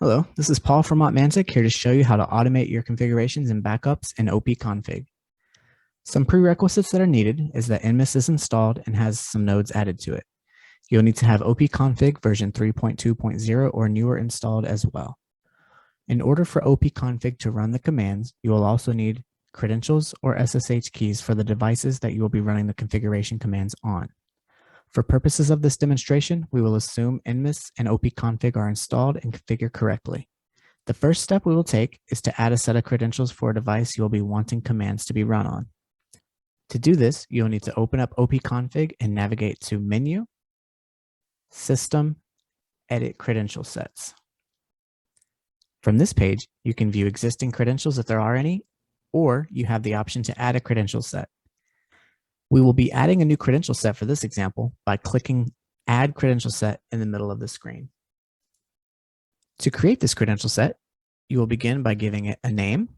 Hello, this is Paul from Motmantic here to show you how to automate your configurations and backups in OPConfig. Some prerequisites that are needed is that NMIS is installed and has some nodes added to it. You'll need to have OPConfig version 3.2.0 or newer installed as well. In order for OPConfig to run the commands, you will also need credentials or SSH keys for the devices that you will be running the configuration commands on. For purposes of this demonstration, we will assume NMIS and OPConfig are installed and configured correctly. The first step we will take is to add a set of credentials for a device you will be wanting commands to be run on. To do this, you'll need to open up OPConfig and navigate to Menu, System, Edit Credential Sets. From this page, you can view existing credentials if there are any, or you have the option to add a credential set. We will be adding a new credential set for this example by clicking Add Credential Set in the middle of the screen. To create this credential set, you will begin by giving it a name,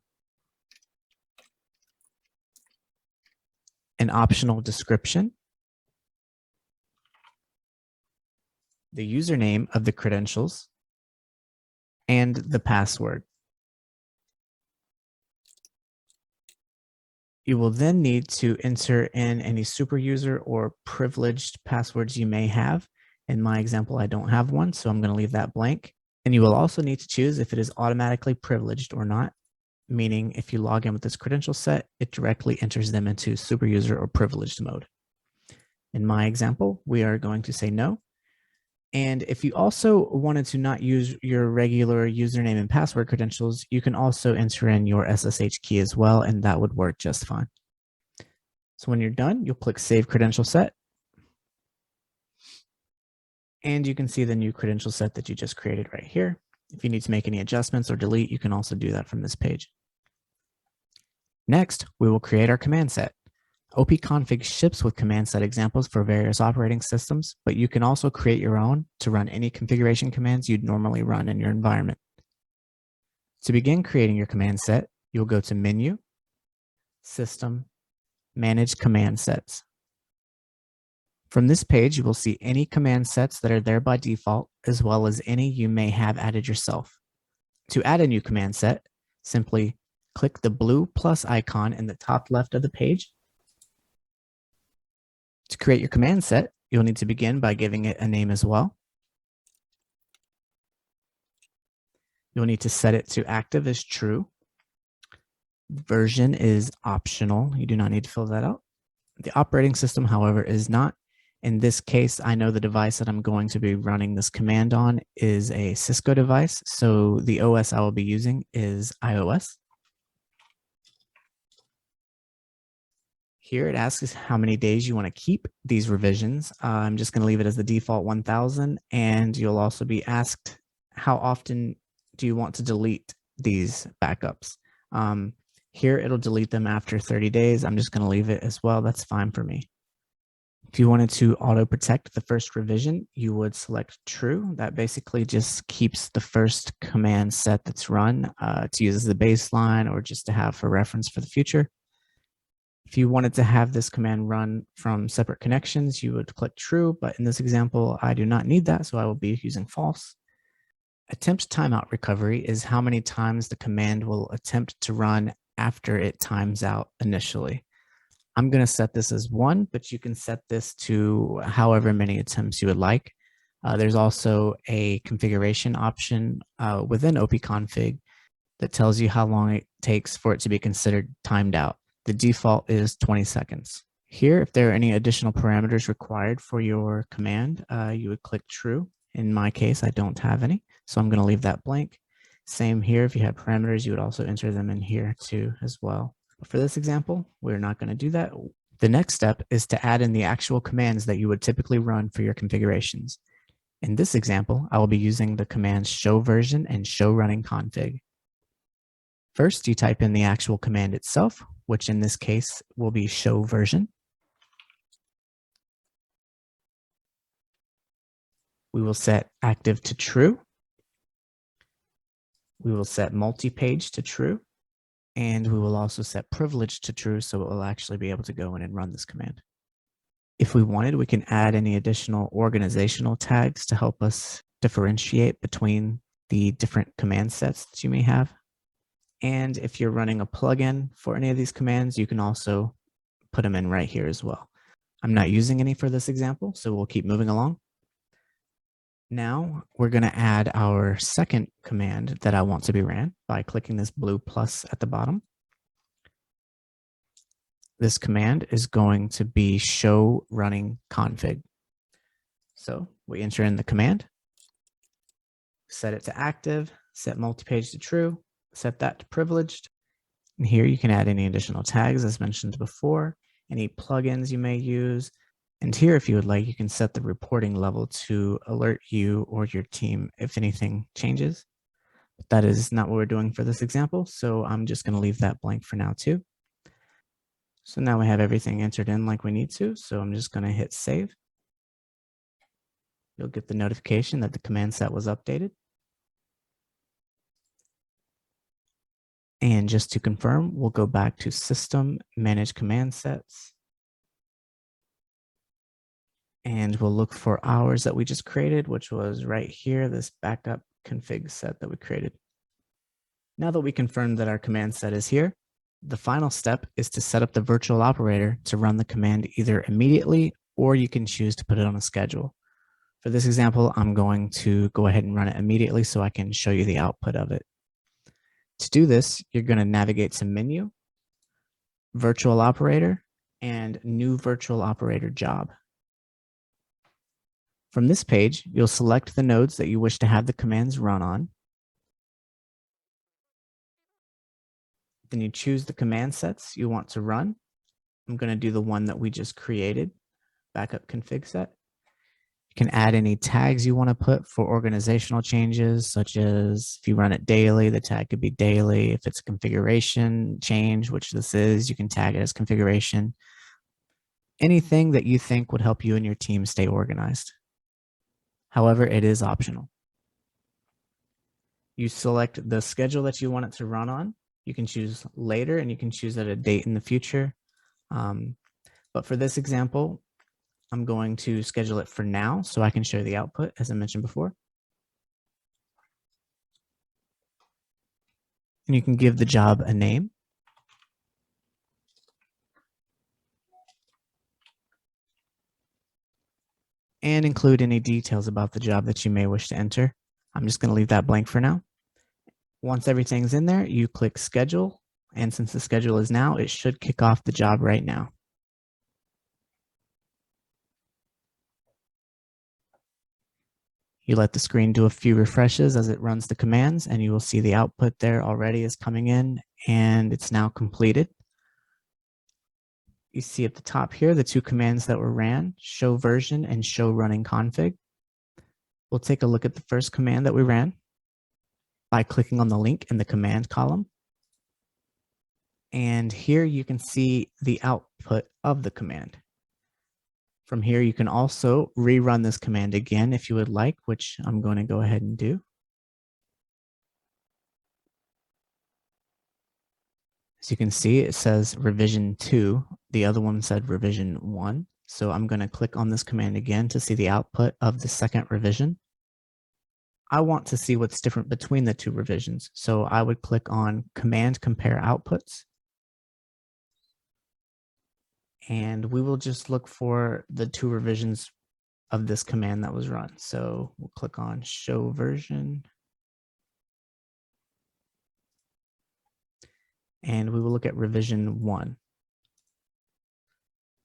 an optional description, the username of the credentials, and the password. You will then need to enter in any super user or privileged passwords you may have. In my example, I don't have one, so I'm going to leave that blank. And you will also need to choose if it is automatically privileged or not, meaning if you log in with this credential set, it directly enters them into super user or privileged mode. In my example, we are going to say no. And if you also wanted to not use your regular username and password credentials, you can also enter in your SSH key as well, and that would work just fine. So when you're done, you'll click Save Credential Set. And you can see the new credential set that you just created right here. If you need to make any adjustments or delete, you can also do that from this page. Next, we will create our command set. OPConfig ships with command set examples for various operating systems, but you can also create your own to run any configuration commands you'd normally run in your environment. To begin creating your command set, you'll go to Menu, System, Manage Command Sets. From this page, you will see any command sets that are there by default, as well as any you may have added yourself. To add a new command set, simply click the blue plus icon in the top left of the page. To create your command set, you'll need to begin by giving it a name as well. You'll need to set it to active as true. Version is optional. You do not need to fill that out. The operating system, however, is not. In this case, I know the device that I'm going to be running this command on is a Cisco device, so the OS I will be using is iOS. Here it asks how many days you want to keep these revisions. I'm just going to leave it as the default 1000, and you'll also be asked how often do you want to delete these backups. Here it'll delete them after 30 days. I'm just going to leave it as well. That's fine for me. If you wanted to auto protect the first revision, you would select true. That basically just keeps the first command set that's run to use as the baseline or just to have for reference for the future. If you wanted to have this command run from separate connections, you would click true, but in this example, I do not need that, so I will be using false. Attempt timeout recovery is how many times the command will attempt to run after it times out initially. I'm going to set this as 1, but you can set this to however many attempts you would like. There's also a configuration option within OPConfig that tells you how long it takes for it to be considered timed out. The default is 20 seconds. Here, if there are any additional parameters required for your command, you would click true. In my case, I don't have any, so I'm going to leave that blank. Same here, if you have parameters, you would also enter them in here too as well. But for this example, we're not going to do that. The next step is to add in the actual commands that you would typically run for your configurations. In this example, I will be using the commands show version and show running config. First, you type in the actual command itself, which in this case will be show version. We will set active to true. We will set multi-page to true. And we will also set privilege to true, so it will actually be able to go in and run this command. If we wanted, we can add any additional organizational tags to help us differentiate between the different command sets that you may have. And if you're running a plugin for any of these commands, you can also put them in right here as well. I'm not using any for this example, so we'll keep moving along. Now we're going to add our second command that I want to be ran by clicking this blue plus at the bottom. This command is going to be show running config. So we enter in the command, set it to active, set multi-page to true, set that to privileged. And here you can add any additional tags as mentioned before, any plugins you may use. And here, if you would like, you can set the reporting level to alert you or your team if anything changes. But that is not what we're doing for this example, so I'm just going to leave that blank for now too. So now we have everything entered in like we need to, so I'm just going to hit save. You'll get the notification that the command set was updated. And just to confirm, we'll go back to System, Manage Command Sets. And we'll look for ours that we just created, which was right here, this backup config set that we created. Now that we confirmed that our command set is here, the final step is to set up the virtual operator to run the command either immediately or you can choose to put it on a schedule. For this example, I'm going to go ahead and run it immediately so I can show you the output of it. To do this, you're going to navigate to Menu, Virtual Operator, and New Virtual Operator Job. From this page, you'll select the nodes that you wish to have the commands run on. Then you choose the command sets you want to run. I'm going to do the one that we just created, backup config set. You can add any tags you want to put for organizational changes, such as if you run it daily, the tag could be daily. If it's a configuration change, which this is, you can tag it as configuration. Anything that you think would help you and your team stay organized. However, it is optional. You select the schedule that you want it to run on. You can choose later and you can choose at a date in the future. But for this example, I'm going to schedule it for now so I can show the output as I mentioned before. And you can give the job a name. And include any details about the job that you may wish to enter. I'm just going to leave that blank for now. Once everything's in there, you click schedule. And since the schedule is now, it should kick off the job right now. You let the screen do a few refreshes as it runs the commands, and you will see the output there already is coming in, and it's now completed. You see at the top here, the two commands that were ran, show version and show running config. We'll take a look at the first command that we ran by clicking on the link in the command column. And here you can see the output of the command. From here, you can also rerun this command again if you would like, which I'm going to go ahead and do. As you can see, it says revision 2. The other one said revision 1. So I'm going to click on this command again to see the output of the second revision. I want to see what's different between the two revisions. So I would click on Command Compare Outputs. And we will just look for the two revisions of this command that was run. So we'll click on Show Version. And we will look at revision 1.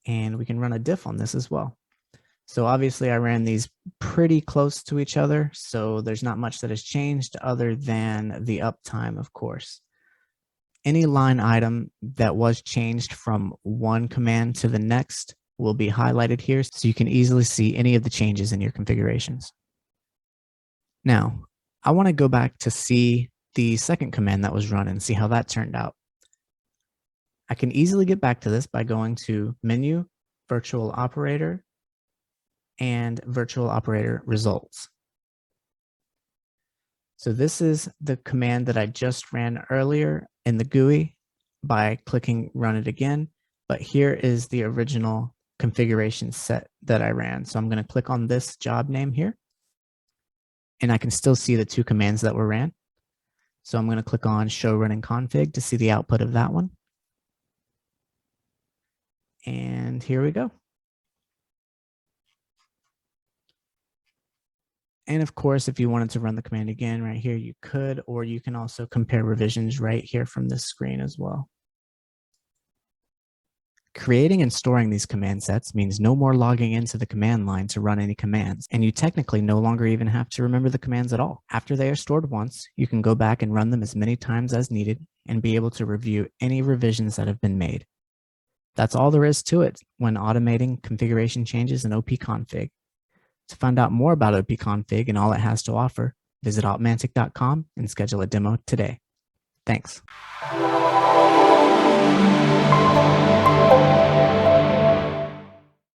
And we can run a diff on this as well. So obviously I ran these pretty close to each other, so there's not much that has changed other than the uptime, of course. Any line item that was changed from one command to the next will be highlighted here so you can easily see any of the changes in your configurations. Now, I want to go back to see the second command that was run and see how that turned out. I can easily get back to this by going to Menu, Virtual Operator, and Virtual Operator Results. So this is the command that I just ran earlier in the GUI by clicking Run It Again, but here is the original configuration set that I ran. So I'm going to click on this job name here, and I can still see the 2 commands that were ran. So I'm going to click on show running config to see the output of that one. And here we go. And of course, if you wanted to run the command again right here, you could, or you can also compare revisions right here from this screen as well. Creating and storing these command sets means no more logging into the command line to run any commands, and you technically no longer even have to remember the commands at all. After they are stored once, you can go back and run them as many times as needed and be able to review any revisions that have been made. That's all there is to it when automating configuration changes in OPConfig. To find out more about OPConfig and all it has to offer, visit Opmantic.com and schedule a demo today. Thanks.